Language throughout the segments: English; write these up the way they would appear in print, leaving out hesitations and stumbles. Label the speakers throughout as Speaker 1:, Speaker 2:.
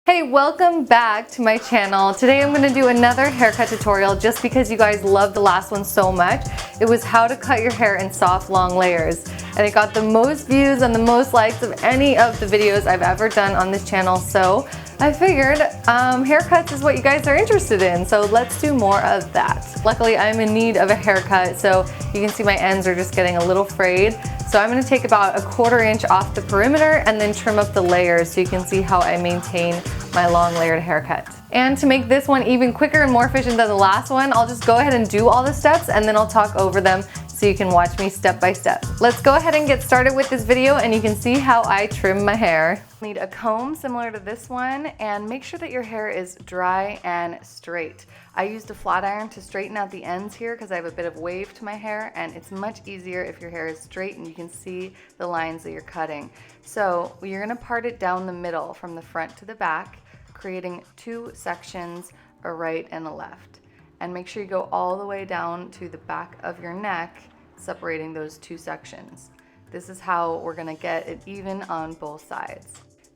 Speaker 1: Hey, welcome back to my channel. Today I'm going to do another haircut tutorial just because you guys loved the last one so much. It was how to cut your hair in soft long layers, and it got the most views and the most likes of any of the videos I've ever done on this channel. So I figured haircuts is what you guys are interested in, so let's do more of that. Luckily I'm in need of a haircut, so you can see my ends are just getting a little frayed. So I'm going to take about a 1/4 inch off the perimeter and then trim up the layers so you can see how I maintain my long layered haircut. And to make this one even quicker and more efficient than the last one, I'll just go ahead and do all the steps and then I'll talk over them so you can watch me step by step. Let's go ahead and get started with this video and you can see how I trim my hair. You'll need a comb similar to this one, and make sure that your hair is dry and straight. I used a flat iron to straighten out the ends here because I have a bit of wave to my hair, and it's much easier if your hair is straight and you can see the lines that you're cutting. So you're going to part it down the middle from the front to the back, creating two sections, a right and a left. And make sure you go all the way down to the back of your neck, separating those two sections. This is how we're going to get it even on both sides.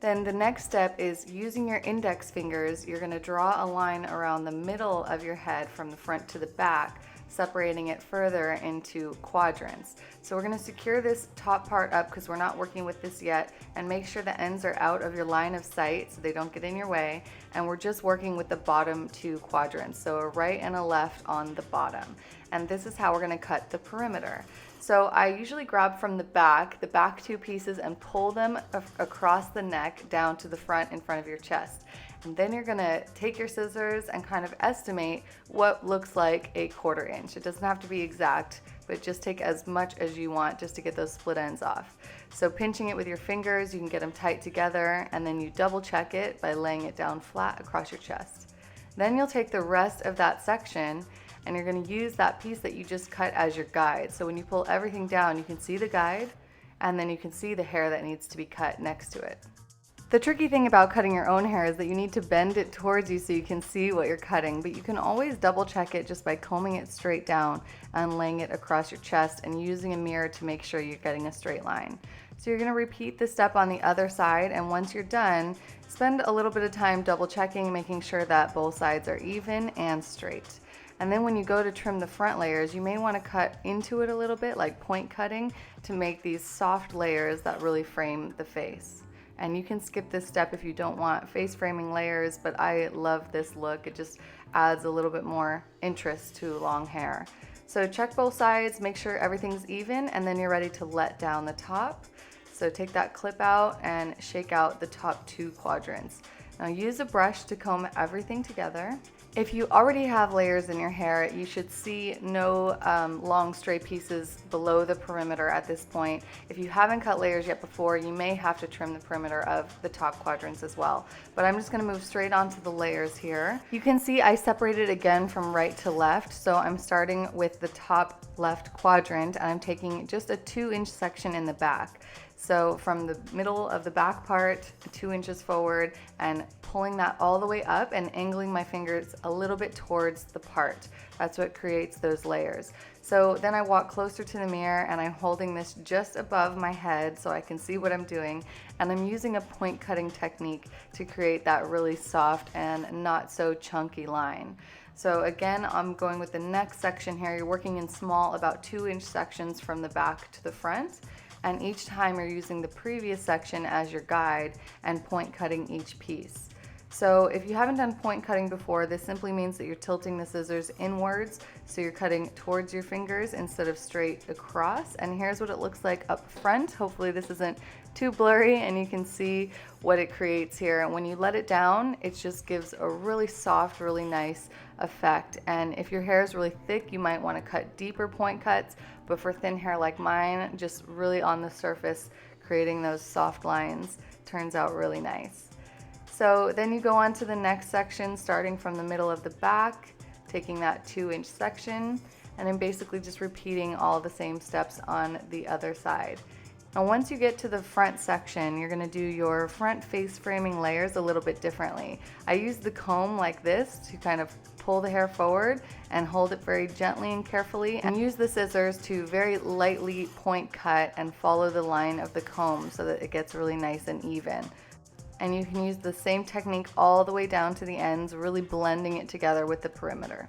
Speaker 1: Then the next step is using your index fingers. You're going to draw a line around the middle of your head from the front to the back, separating it further into quadrants. So we're going to secure this top part up because we're not working with this yet, and make sure the ends are out of your line of sight so they don't get in your way. And we're just working with the bottom two quadrants, so a right and a left on the bottom. And this is how we're going to cut the perimeter. So I usually grab from the back two pieces and pull them across the neck down to the front in front of your chest. And then you're gonna take your scissors and kind of estimate what looks like a 1/4 inch. It doesn't have to be exact, but just take as much as you want just to get those split ends off. So pinching it with your fingers, you can get them tight together, and then you double check it by laying it down flat across your chest. Then you'll take the rest of that section and you're going to use that piece that you just cut as your guide. So when you pull everything down, you can see the guide, and then you can see the hair that needs to be cut next to it. The tricky thing about cutting your own hair is that you need to bend it towards you so you can see what you're cutting, but you can always double check it just by combing it straight down and laying it across your chest and using a mirror to make sure you're getting a straight line. So you're going to repeat this step on the other side, and once you're done, spend a little bit of time double checking, making sure that both sides are even and straight. And then when you go to trim the front layers, you may want to cut into it a little bit, like point cutting, to make these soft layers that really frame the face. And you can skip this step if you don't want face framing layers, but I love this look. It just adds a little bit more interest to long hair. So check both sides, make sure everything's even, and then you're ready to let down the top. So take that clip out and shake out the top two quadrants. Now use a brush to comb everything together. If you already have layers in your hair, you should see no long stray pieces below the perimeter at this point. If you haven't cut layers yet before, you may have to trim the perimeter of the top quadrants as well. But I'm just going to move straight onto the layers here. You can see I separated again from right to left, so I'm starting with the top left quadrant and I'm taking just a 2-inch section in the back. So from the middle of the back part, 2 inches forward, and pulling that all the way up and angling my fingers a little bit towards the part. That's what creates those layers. So then I walk closer to the mirror and I'm holding this just above my head so I can see what I'm doing, and I'm using a point cutting technique to create that really soft and not so chunky line. So again, I'm going with the next section here. You're working in small, about 2-inch sections from the back to the front. And each time you're using the previous section as your guide and point cutting each piece. So if you haven't done point cutting before, this simply means that you're tilting the scissors inwards, so you're cutting towards your fingers instead of straight across. And here's what it looks like up front. Hopefully this isn't too blurry and you can see what it creates here. And when you let it down, it just gives a really soft, really nice effect. And if your hair is really thick, you might want to cut deeper point cuts, but for thin hair like mine, just really on the surface, creating those soft lines turns out really nice. So then you go on to the next section, starting from the middle of the back, taking that 2-inch section, and then basically just repeating all the same steps on the other side. Now once you get to the front section, you're going to do your front face framing layers a little bit differently. I use the comb like this to kind of pull the hair forward and hold it very gently and carefully, and use the scissors to very lightly point cut and follow the line of the comb so that it gets really nice and even. and you can use the same technique all the way down to the ends, really blending it together with the perimeter.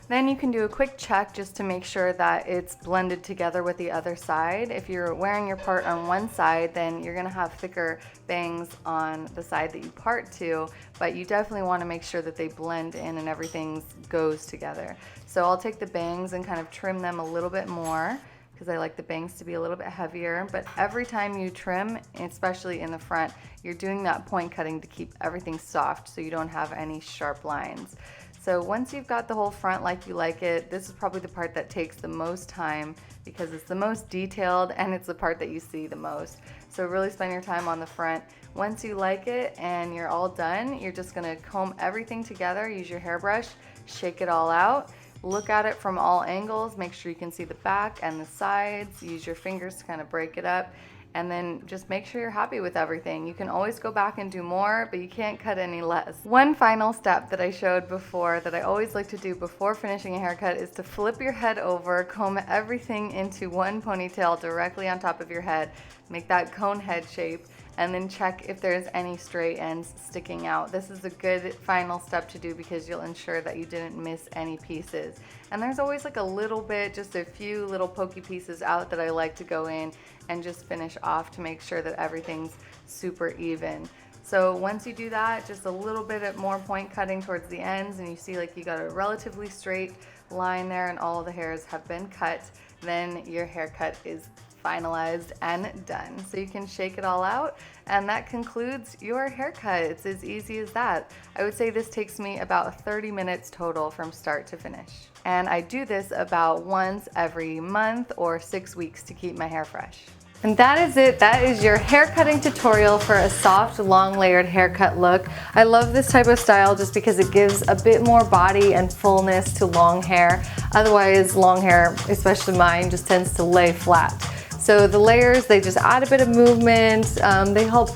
Speaker 1: Then you can do a quick check just to make sure that it's blended together with the other side. If you're wearing your part on one side, then you're gonna have thicker bangs on the side that you part to, but you definitely wanna make sure that they blend in and everything goes together. So I'll take the bangs and kind of trim them a little bit more because I like the bangs to be a little bit heavier, but every time you trim, especially in the front, you're doing that point cutting to keep everything soft so you don't have any sharp lines. So once you've got the whole front like you like it, this is probably the part that takes the most time because it's the most detailed and it's the part that you see the most. So really spend your time on the front. Once you like it and you're all done, you're just gonna comb everything together, use your hairbrush, shake it all out, look at it from all angles, make sure you can see the back and the sides, use your fingers to kind of break it up, and then just make sure you're happy with everything. You can always go back and do more, but you can't cut any less. One final step that I showed before that I always like to do before finishing a haircut is to flip your head over, comb everything into one ponytail directly on top of your head, make that cone head shape, and then check if there's any stray ends sticking out. This is a good final step to do because you'll ensure that you didn't miss any pieces. And there's always like a little bit, just a few little pokey pieces out that I like to go in and just finish off to make sure that everything's super even. So once you do that, just a little bit more point cutting towards the ends and you see like you got a relatively straight line there and all the hairs have been cut, then your haircut is finalized and done. So you can shake it all out and that concludes your haircut. It's as easy as that. I would say this takes me about 30 minutes total from start to finish. And I do this about once every month or 6 weeks to keep my hair fresh. And that is it. That is your hair cutting tutorial for a soft, long layered haircut look. I love this type of style just because it gives a bit more body and fullness to long hair. Otherwise, long hair, especially mine, just tends to lay flat. So the layers, they just add a bit of movement. They help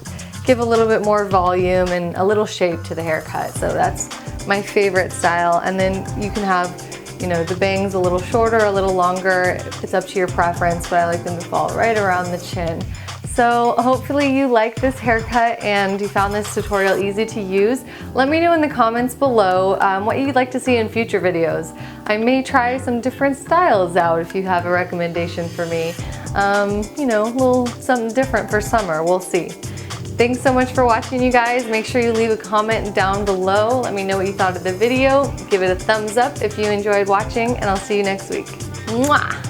Speaker 1: give a little bit more volume and a little shape to the haircut. So that's my favorite style. And then you can have, you know, the bangs a little shorter, a little longer. It's up to your preference, but I like them to fall right around the chin. So hopefully you like this haircut and you found this tutorial easy to use. Let me know in the comments below what you'd like to see in future videos. I may try some different styles out if you have a recommendation for me. You know, a little something different for summer, we'll see. Thanks so much for watching, you guys. Make sure you leave a comment down below. Let me know what you thought of the video. Give it a thumbs up if you enjoyed watching, and I'll see you next week. Mwah!